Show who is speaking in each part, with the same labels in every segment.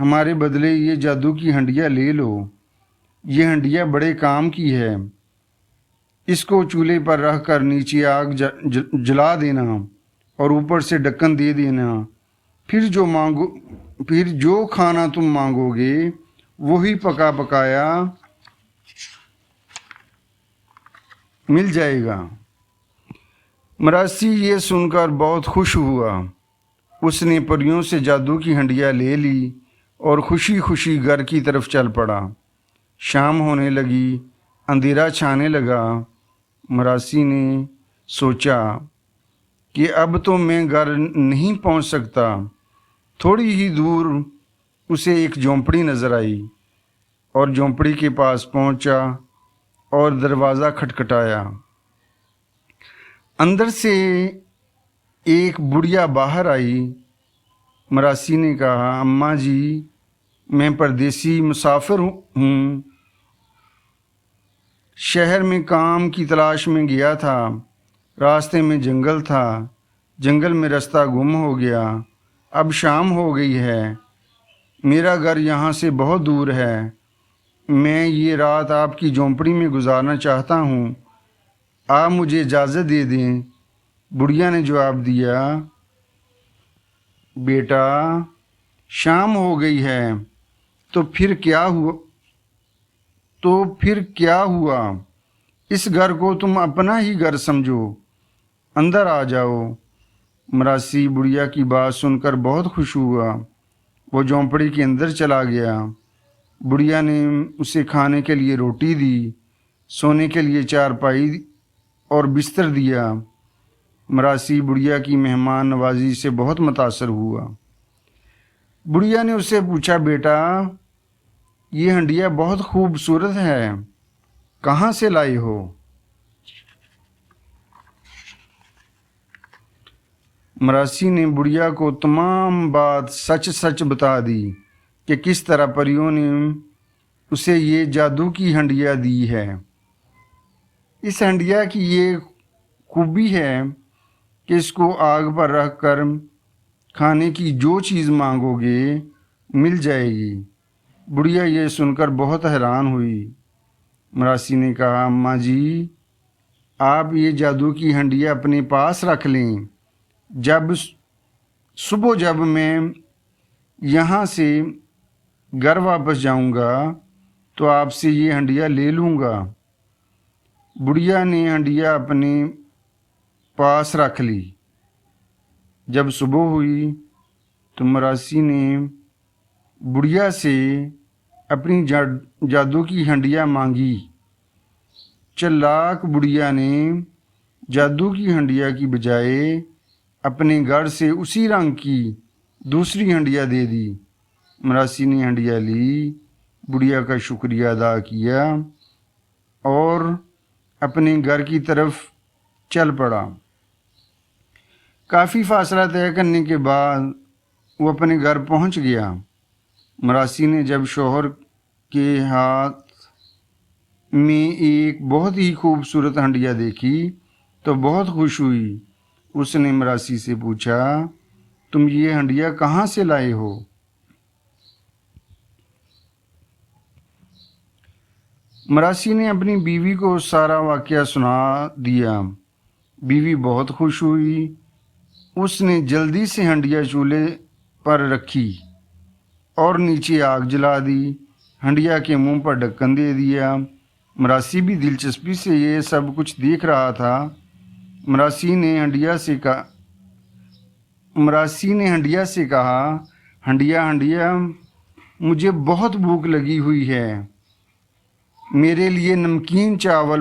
Speaker 1: ہمارے بدلے یہ جادو کی ہنڈیا لے لو، یہ ہنڈیا بڑے کام کی ہے، اس کو چولہے پر رکھ کر نیچے آگ جلا دینا اور اوپر سے ڈھکن دے دینا، پھر جو کھانا تم مانگو گے وہی پکا پکایا مل جائے گا۔ مراسی یہ سن کر بہت خوش ہوا۔ اس نے پریوں سے جادو کی ہنڈیا لے لی اور خوشی خوشی گھر کی طرف چل پڑا۔ شام ہونے لگی، اندھیرا چھانے لگا۔ مراسی نے سوچا کہ اب تو میں گھر نہیں پہنچ سکتا۔ تھوڑی ہی دور اسے ایک جھونپڑی نظر آئی اور جھونپڑی کے پاس پہنچا اور دروازہ کھٹکھٹایا۔ اندر سے ایک بڑھیا باہر آئی۔ مراسی نے کہا، اماں جی، میں پردیسی مسافر ہوں، شہر میں کام کی تلاش میں گیا تھا، راستے میں جنگل تھا، جنگل میں راستہ گم ہو گیا، اب شام ہو گئی ہے، میرا گھر یہاں سے بہت دور ہے، میں یہ رات آپ کی جھونپڑی میں گزارنا چاہتا ہوں، آپ مجھے اجازت دے دیں۔ بڑھیا نے جواب دیا، بیٹا، شام ہو گئی ہے تو پھر کیا ہوا؟ اس گھر کو تم اپنا ہی گھر سمجھو، اندر آ جاؤ۔ مراسی بڑھیا کی بات سن کر بہت خوش ہوا۔ وہ جھونپڑی کے اندر چلا گیا۔ بڑھیا نے اسے کھانے کے لیے روٹی دی، سونے کے لیے چارپائی اور بستر دیا۔ مراسی بڑھیا کی مہمان نوازی سے بہت متاثر ہوا۔ بڑھیا نے اسے پوچھا، بیٹا، یہ ہنڈیا بہت خوبصورت ہے، کہاں سے لائے ہو؟ مراسی نے بڑھیا کو تمام بات سچ سچ بتا دی کہ کس طرح پریوں نے اسے یہ جادو کی ہنڈیا دی ہے۔ اس ہنڈیا کی یہ خوبی ہے کہ اس کو آگ پر رکھ کر کھانے کی جو چیز مانگو گے مل جائے گی۔ بڑھیا یہ سن کر بہت حیران ہوئی۔ مراسی نے کہا، اماں جی، آپ یہ جادو کی ہنڈیا اپنے پاس رکھ لیں، جب میں یہاں سے گھر واپس جاؤں گا تو آپ سے یہ ہنڈیا لے لوں گا۔ بڑھیا نے ہنڈیا اپنے پاس رکھ لی۔ جب صبح ہوئی تو مراسی نے بڑھیا سے اپنی جادو کی ہنڈیا مانگی۔ چالاک بڑھیا نے جادو کی ہنڈیا کی بجائے اپنے گھر سے اسی رنگ کی دوسری ہنڈیا دے دی۔ مراسی نے ہنڈیا لی، بڑھیا کا شکریہ ادا کیا اور اپنے گھر کی طرف چل پڑا۔ کافی فاصلہ طے کرنے کے بعد وہ اپنے گھر پہنچ گیا۔ مراسی نے جب شوہر کے ہاتھ میں ایک بہت ہی خوبصورت ہنڈیا دیکھی تو بہت خوش ہوئی۔ اس نے مراسی سے پوچھا، تم یہ ہنڈیا کہاں سے لائے ہو؟ مراسی نے اپنی بیوی کو سارا واقعہ سنا دیا۔ بیوی بہت خوش ہوئی۔ اس نے جلدی سے ہنڈیا چولہے پر رکھی اور نیچے آگ جلا دی، ہنڈیا کے منہ پر ڈھکن دے دیا۔ مراسی بھی دلچسپی سے یہ سب کچھ دیکھ رہا تھا۔ مراسی نے ہنڈیا سے کہا، ہنڈیا، مجھے بہت بھوک لگی ہوئی ہے، میرے لیے نمکین چاول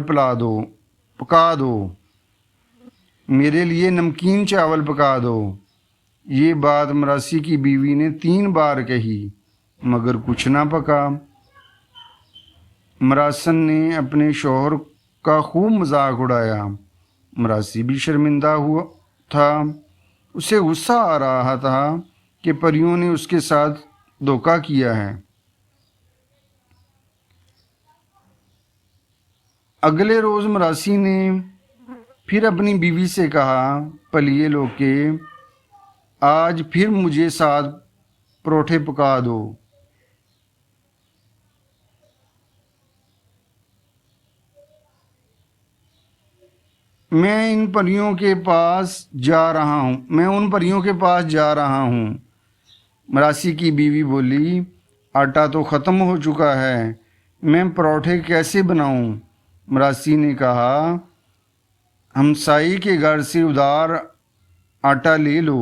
Speaker 1: پکا دو۔ یہ بات مراسی کی بیوی نے 3 بار کہی مگر کچھ نہ پکا۔ مراسن نے اپنے شوہر کا خوب مذاق اڑایا۔ مراسی بھی شرمندہ ہوا تھا۔ اسے غصہ آ رہا تھا کہ پریوں نے اس کے ساتھ دھوکہ کیا ہے۔ اگلے روز مراسی نے پھر اپنی بیوی سے کہا، پلیے لوگ کے، آج پھر مجھے 7 پروٹھے پکا دو۔ میں ان پریوں کے پاس جا رہا ہوں۔ مراسی کی بیوی بولی، آٹا تو ختم ہو چکا ہے، میں پروٹھے کیسے بناؤں؟ مراسی نے کہا، ہمسائی کے گھر سے ادھار آٹا لے لو۔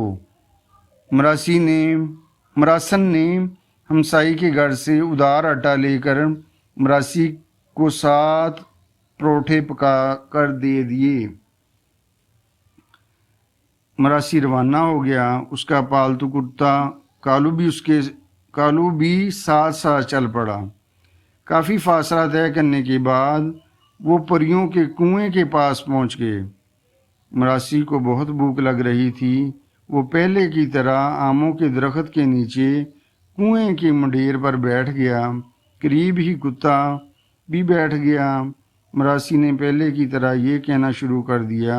Speaker 1: مراسن نے ہمسائی کے گھر سے ادھار آٹا لے کر مراسی کو 7 پروٹھے پکا کر دے دیے۔ مراسی روانہ ہو گیا۔ اس کا پالتو کتا کالو بھی ساتھ ساتھ چل پڑا۔ کافی فاصلہ طے کرنے کے بعد وہ پریوں کے کنویں کے پاس پہنچ گئے۔ مراسی کو بہت بھوک لگ رہی تھی۔ وہ پہلے کی طرح آموں کے درخت کے نیچے کنویں کے منڈیر پر بیٹھ گیا۔ قریب ہی کتا بھی بیٹھ گیا۔ مراسی نے پہلے کی طرح یہ کہنا شروع کر دیا،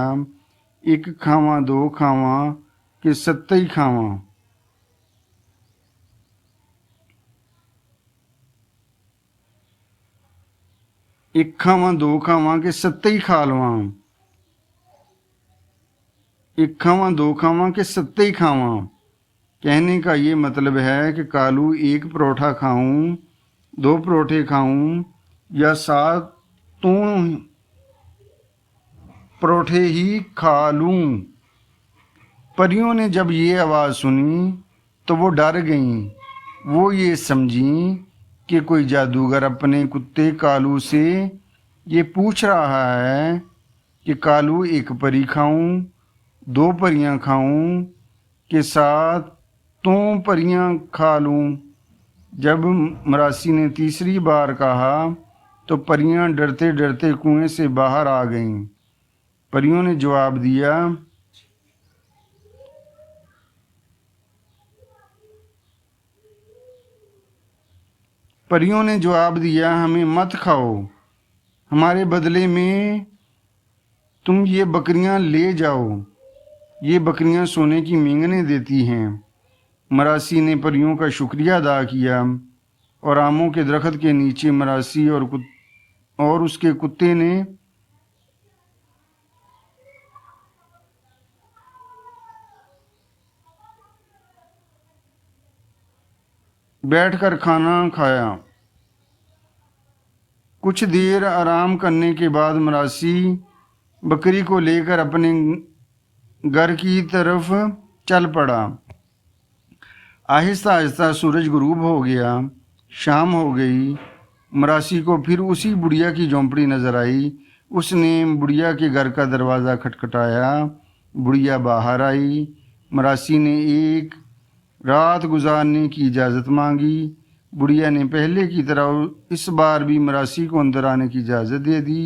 Speaker 1: 1 کھاواں 2 کھاواں کہ 7 کھاواں۔ ایک کھاواں 2 کھاواں کہ 7 کھا لواں۔ 1 کھاواں 2 کھاواں کہ 7 کھاواں۔ کہنے کا یہ مطلب ہے کہ کالو 1 پروٹھا کھاؤں، 2 پروٹھے کھاؤں یا 7 پروٹھے ہی کھا لوں۔ پریوں نے جب یہ آواز سنی تو وہ ڈر گئیں۔ وہ یہ سمجھیں کہ کوئی جادوگر اپنے کتے کالو سے یہ پوچھ رہا ہے کہ کالو 1 پری کھاؤں، 2 پریاں کھاؤں کہ 7 پریاں کھا لوں۔ جب مراسی نے تیسری بار کہا تو پریاں ڈرتے ڈرتے کنویں سے باہر آ گئیں۔ پریوں نے جواب دیا، ہمیں مت کھاؤ، ہمارے بدلے میں تم یہ بکریاں لے جاؤ، یہ بکریاں سونے کی مینگنیں دیتی ہیں۔ مراسی نے پریوں کا شکریہ ادا کیا اور آموں کے درخت کے نیچے مراسی اور اس کے کتے نے بیٹھ کر کھانا کھایا۔ کچھ دیر آرام کرنے کے بعد مراسی بکری کو لے کر اپنے گھر کی طرف چل پڑا۔ آہستہ آہستہ سورج غروب ہو گیا، شام ہو گئی۔ مراسی کو پھر اسی بڑھیا کی جھونپڑی نظر آئی۔ اس نے بڑھیا کے گھر کا دروازہ کھٹکھٹایا۔ بڑھیا باہر آئی۔ مراسی نے ایک رات گزارنے کی اجازت مانگی۔ بڑھیا نے پہلے کی طرح اس بار بھی مراسی کو اندر آنے کی اجازت دے دی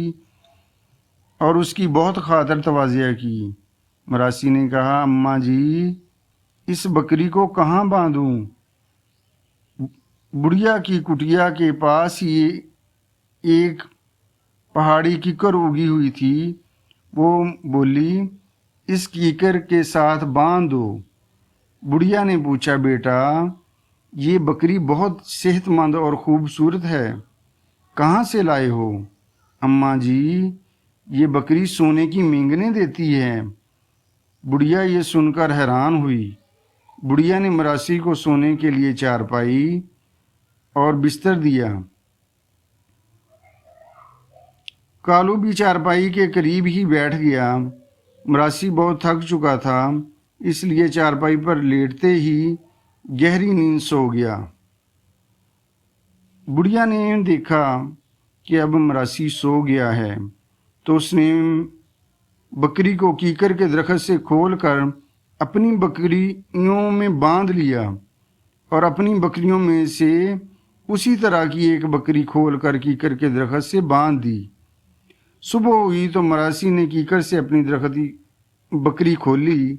Speaker 1: اور اس کی بہت خاطر تواضع کی۔ مراسی نے کہا، اماں جی، اس بکری کو کہاں باندھوں؟ بڑھیا کی کٹیا کے پاس ہی ایک پہاڑی کیکر اگی ہوئی تھی۔ وہ بولی، اس کیکر کے ساتھ باندھ دو۔ بڑھیا نے پوچھا، بیٹا، یہ بکری بہت صحت مند اور خوبصورت ہے، کہاں سے لائے ہو؟ اماں جی، یہ بکری سونے کی مینگنیں دیتی ہے۔ بڑھیا یہ سن کر حیران ہوئی۔ بڑھیا نے مراسی کو سونے کے لیے چارپائی اور بستر دیا۔ کالو بھی چارپائی کے قریب ہی بیٹھ گیا۔ مراسی بہت تھک چکا تھا، اس لیے چارپائی پر لیٹتے ہی گہری نیند سو گیا۔ بڑھیا نے دیکھا کہ اب مراسی سو گیا ہے تو اس نے بکری کو کیکر کے درخت سے کھول کر اپنی بکریوں میں باندھ لیا اور اپنی بکریوں میں سے اسی طرح کی ایک بکری کھول کر کیکر کے درخت سے باندھ دی۔ صبح ہوئی تو مراسی نے کیکر سے اپنی بکری کھولی۔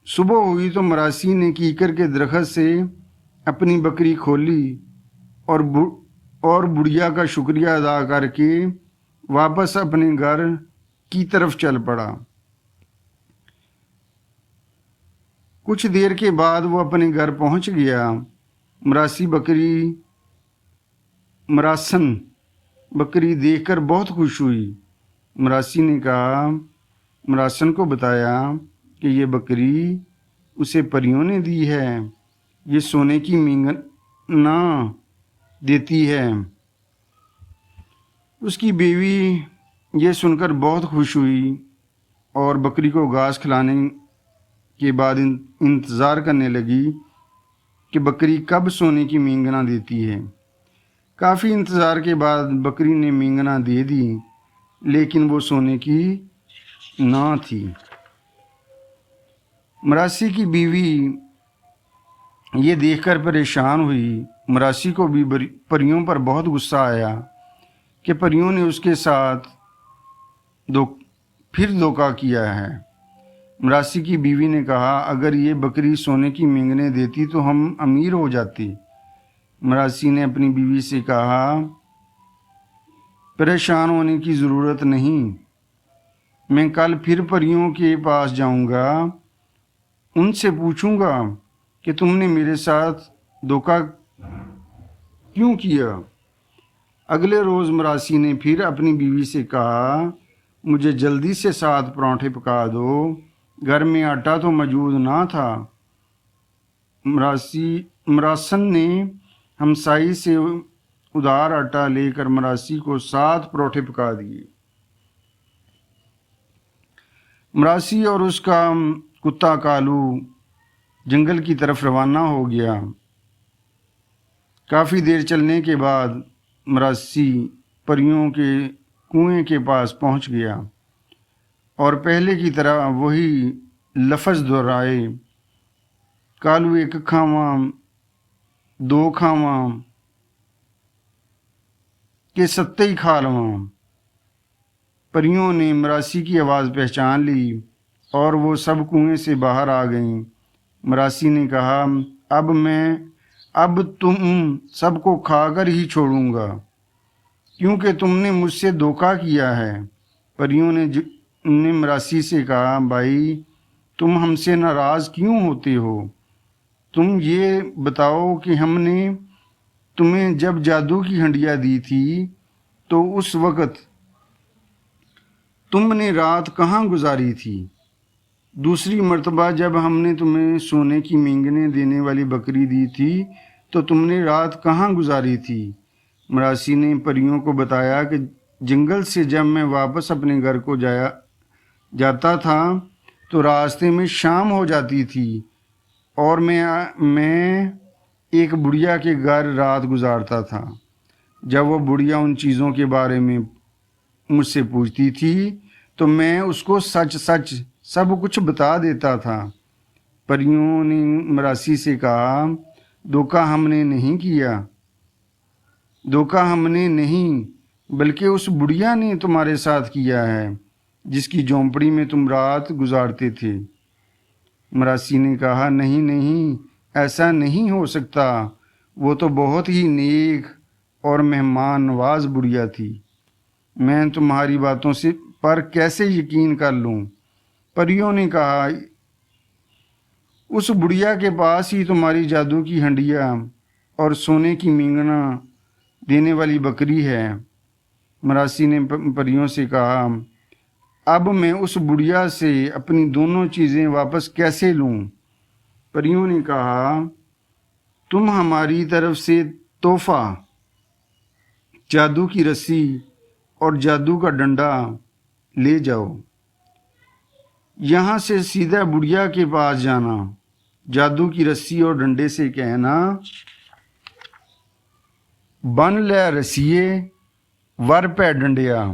Speaker 1: صبح ہوئی تو مراسی نے کیکر کے درخت سے اپنی بکری کھولی اور بڑھیا کا شکریہ ادا کر کے واپس اپنے گھر کی طرف چل پڑا۔ کچھ دیر کے بعد وہ اپنے گھر پہنچ گیا۔ مراسن بکری دیکھ کر بہت خوش ہوئی۔ مراسی نے کہا، مراسن کو بتایا کہ یہ بکری اسے پریوں نے دی ہے، یہ سونے کی مینگنا دیتی ہے۔ اس کی بیوی یہ سن کر بہت خوش ہوئی اور بکری کو گھاس کھلانے کے بعد انتظار کرنے لگی کہ بکری کب سونے کی مینگنا دیتی ہے۔ کافی انتظار کے بعد بکری نے مینگنا دے دی، لیکن وہ سونے کی نہ تھی۔ مراسی کی بیوی یہ دیکھ کر پریشان ہوئی۔ مراسی کو بھی پریوں پر بہت غصہ آیا کہ پریوں نے اس کے ساتھ پھر دھوکہ کیا ہے۔ مراسی کی بیوی نے کہا، اگر یہ بکری سونے کی مینگنے دیتی تو ہم امیر ہو جاتے۔ مراسی نے اپنی بیوی سے کہا، پریشان ہونے کی ضرورت نہیں، میں کل پھر پریوں کے پاس جاؤں گا، ان سے پوچھوں گا کہ تم نے میرے ساتھ دھوکہ کیوں کیا۔ اگلے روز مراسی نے پھر اپنی بیوی سے کہا، مجھے جلدی سے 7 پراٹھے پکا دو، گھر میں آٹا تو موجود نہ تھا۔ مراسن نے ہمسائی سے ادھار آٹا لے کر مراسی کو 7 پراٹھے پکا دیے۔ مراسی اور اس کا کتا کالو جنگل کی طرف روانہ ہو گیا۔ کافی دیر چلنے کے بعد مراسی پریوں کے کنویں کے پاس پہنچ گیا اور پہلے کی طرح وہی لفظ دہرائے، کالو ایک کھاواں 2 کھاواں کہ 7 کھا لواں۔ پریوں نے مراسی کی آواز پہچان لی اور وہ سب کنویں سے باہر آ گئیں۔ مراسی نے کہا، اب تم سب کو کھا کر ہی چھوڑوں گا، کیونکہ تم نے مجھ سے دھوکہ کیا ہے۔ پریوں نے مراسی سے کہا، بھائی تم ہم سے ناراض کیوں ہوتے ہو؟ تم یہ بتاؤ کہ ہم نے تمہیں جب جادو کی ہنڈیاں دی تھی تو اس وقت تم نے رات کہاں گزاری تھی؟ دوسری مرتبہ جب ہم نے تمہیں سونے کی مینگنے دینے والی بکری دی تھی تو تم نے رات کہاں گزاری تھی؟ مراسی نے پریوں کو بتایا کہ جنگل سے جب میں واپس اپنے گھر کو جاتا تھا تو راستے میں شام ہو جاتی تھی اور میں ایک بڑھیا کے گھر رات گزارتا تھا۔ جب وہ بڑھیا ان چیزوں کے بارے میں مجھ سے پوچھتی تھی تو میں اس کو سچ سب کچھ بتا دیتا تھا۔ پریوں نے مراسی سے کہا، دھوکہ ہم نے نہیں کیا، دھوکہ ہم نے نہیں بلکہ اس بڑھیا نے تمہارے ساتھ کیا ہے جس کی جھونپڑی میں تم رات گزارتے تھے۔ مراسی نے کہا، نہیں، ایسا نہیں ہو سکتا، وہ تو بہت ہی نیک اور مہمان نواز بڑھیا تھی، میں تمہاری باتوں پر کیسے یقین کر لوں؟ پریوں نے کہا، اس بڑھیا کے پاس ہی تمہاری جادو کی ہنڈیاں اور سونے کی مینگنا دینے والی بکری ہے۔ مراسی نے پریوں سے کہا، اب میں اس بڑھیا سے اپنی دونوں چیزیں واپس کیسے لوں؟ پریوں نے کہا، تم ہماری طرف سے تحفہ جادو کی رسی اور جادو کا ڈنڈا لے جاؤ، یہاں سے سیدھا بڑھیا کے پاس جانا، جادو کی رسی اور ڈنڈے سے کہنا، بن لے رسیے ور پہ ڈنڈیا۔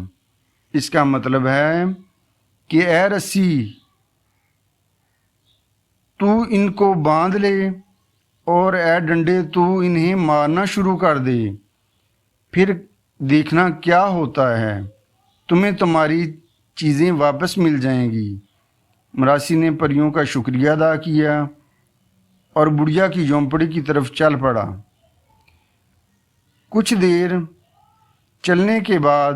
Speaker 1: اس کا مطلب ہے کہ اے رسی تو ان کو باندھ لے اور اے ڈنڈے تو انہیں مارنا شروع کر دے، پھر دیکھنا کیا ہوتا ہے، تمہیں تمہاری چیزیں واپس مل جائیں گی۔ مراسی نے پریوں کا شکریہ ادا کیا اور بڑھیا کی جھونپڑی کی طرف چل پڑا۔ کچھ دیر چلنے کے بعد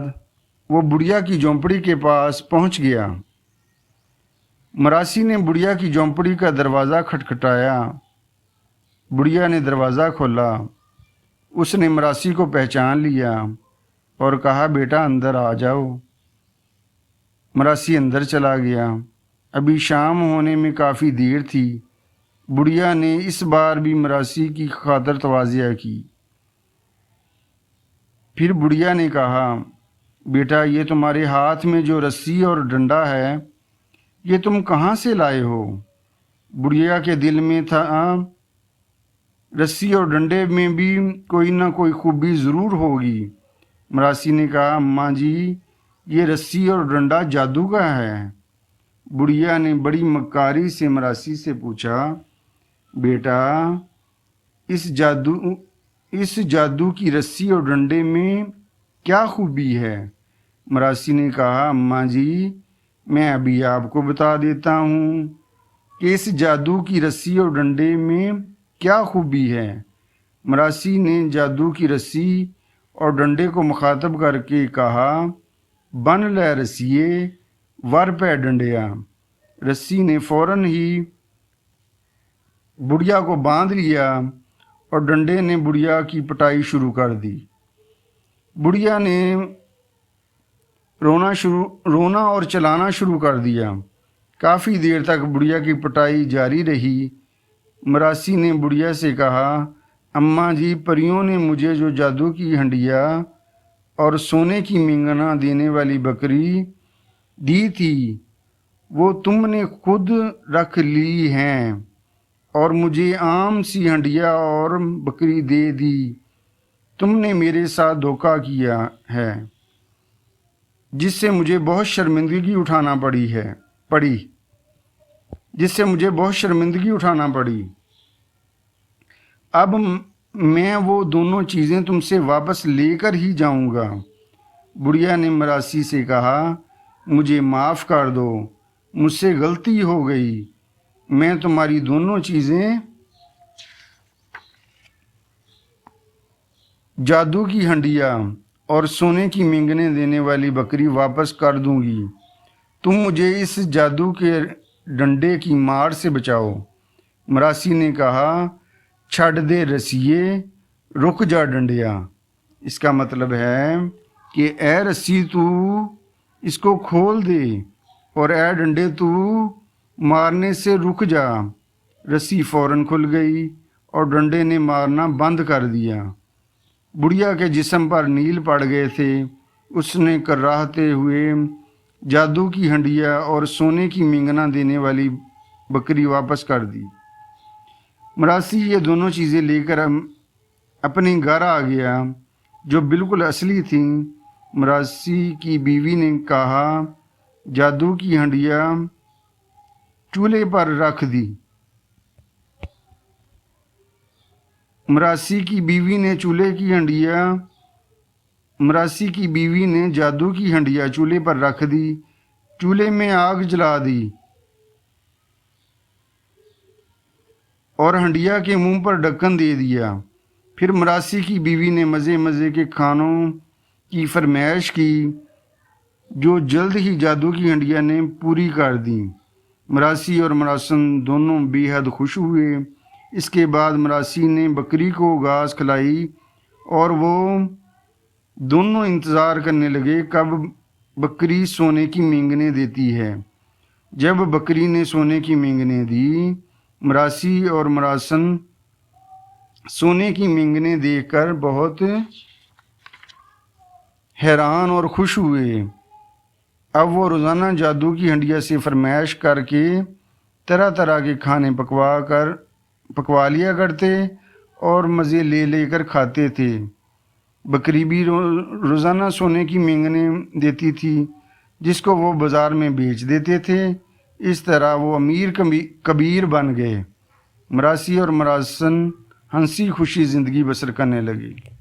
Speaker 1: وہ بڑھیا کی جھونپڑی کے پاس پہنچ گیا۔ مراسی نے بڑھیا کی جھونپڑی کا دروازہ کھٹکھٹایا۔ بڑھیا نے دروازہ کھولا۔ اس نے مراسی کو پہچان لیا اور کہا، بیٹا اندر آ جاؤ۔ مراسی اندر چلا گیا۔ ابھی شام ہونے میں کافی دیر تھی۔ بڑھیا نے اس بار بھی مراسی کی خاطر تواضع کی۔ پھر بڑھیا نے کہا، بیٹا یہ تمہارے ہاتھ میں جو رسی اور ڈنڈا ہے یہ تم کہاں سے لائے ہو؟ بڑھیا کے دل میں تھا رسی اور ڈنڈے میں بھی کوئی نہ کوئی خوبی ضرور ہوگی۔ مراسی نے کہا، اماں جی یہ رسی اور ڈنڈا جادو کا ہے۔ بڑھیا نے بڑی مکاری سے مراسی سے پوچھا، بیٹا اس جادو کی رسی اور ڈنڈے میں کیا خوبی ہے؟ مراسی نے کہا، اماں جی میں ابھی آپ کو بتا دیتا ہوں کہ اس جادو کی رسی اور ڈنڈے میں کیا خوبی ہے۔ مراسی نے جادو کی رسی اور ڈنڈے کو مخاطب کر کے کہا، بن لے رسیے ور پہ ڈنڈیا۔ رسی نے فوراً ہی بڑھیا کو باندھ لیا اور ڈنڈے نے بڑھیا کی پٹائی شروع کر دی۔ بڑھیا نے رونا اور چلانا شروع کر دیا۔ کافی دیر تک بڑھیا کی پٹائی جاری رہی۔ مراسی نے بڑھیا سے کہا، اماں جی پریوں نے مجھے جو جادو کی ہنڈیا اور سونے کی مینگنا دینے والی بکری دی تھی وہ تم نے خود رکھ لی ہیں اور مجھے عام سی ہنڈیا اور بکری دے دی۔ تم نے میرے ساتھ دھوکہ کیا ہے جس سے مجھے بہت شرمندگی اٹھانا پڑی۔ اب میں وہ دونوں چیزیں تم سے واپس لے کر ہی جاؤں گا۔ بڑھیا نے مراسی سے کہا، مجھے معاف کر دو، مجھ سے غلطی ہو گئی، میں تمہاری دونوں چیزیں جادو کی ہنڈیا اور سونے کی مینگنے دینے والی بکری واپس کر دوں گی۔ تم مجھے اس جادو کے ڈنڈے کی مار سے بچاؤ۔ مراسی نے کہا، چھڈ دے رسیے رک جا ڈنڈیا۔ اس کا مطلب ہے کہ اے رسی تو اس کو کھول دے اور اے ڈنڈے تو مارنے سے رک جا۔ رسی فوراً کھل گئی اور ڈنڈے نے مارنا بند کر دیا۔ بڑھیا کے جسم پر نیل پڑ گئے تھے۔ اس نے کراہتے ہوئے جادو کی ہنڈیا اور سونے کی مینگنا دینے والی بکری واپس کر دی۔ مراسی یہ دونوں چیزیں لے کر اپنے گھر آ گیا جو بالکل اصلی تھیں۔ مراسی کی بیوی نے کہا، جادو کی ہنڈیا چولہے پر رکھ دی۔ مراسی کی بیوی نے جادو کی ہنڈیا چولہے پر رکھ دی، چولہے میں آگ جلا دی اور ہنڈیا کے منہ پر ڈھکن دے دیا۔ پھر مراسی کی بیوی نے مزے کے کھانوں کی فرمائش کی جو جلد ہی جادو کی ہنڈیا نے پوری کر دی۔ مراسی اور مراسن دونوں بے حد خوش ہوئے۔ اس کے بعد مراسی نے بکری کو گھاس کھلائی اور وہ دونوں انتظار کرنے لگے کب بکری سونے کی مینگنے دیتی ہے۔ جب بکری نے سونے کی مینگنے دی، مراسی اور مراسن سونے کی مینگنے دیکھ کر بہت حیران اور خوش ہوئے۔ اب وہ روزانہ جادو کی ہنڈیا سے فرمائش کر کے طرح طرح کے کھانے پکوا لیا کرتے اور مزے لے کر کھاتے تھے۔ بکری بھی روزانہ سونے کی مینگنے دیتی تھی جس کو وہ بازار میں بیچ دیتے تھے۔ اس طرح وہ امیر کبیر بن گئے۔ مراسی اور مراسن ہنسی خوشی زندگی بسر کرنے لگے۔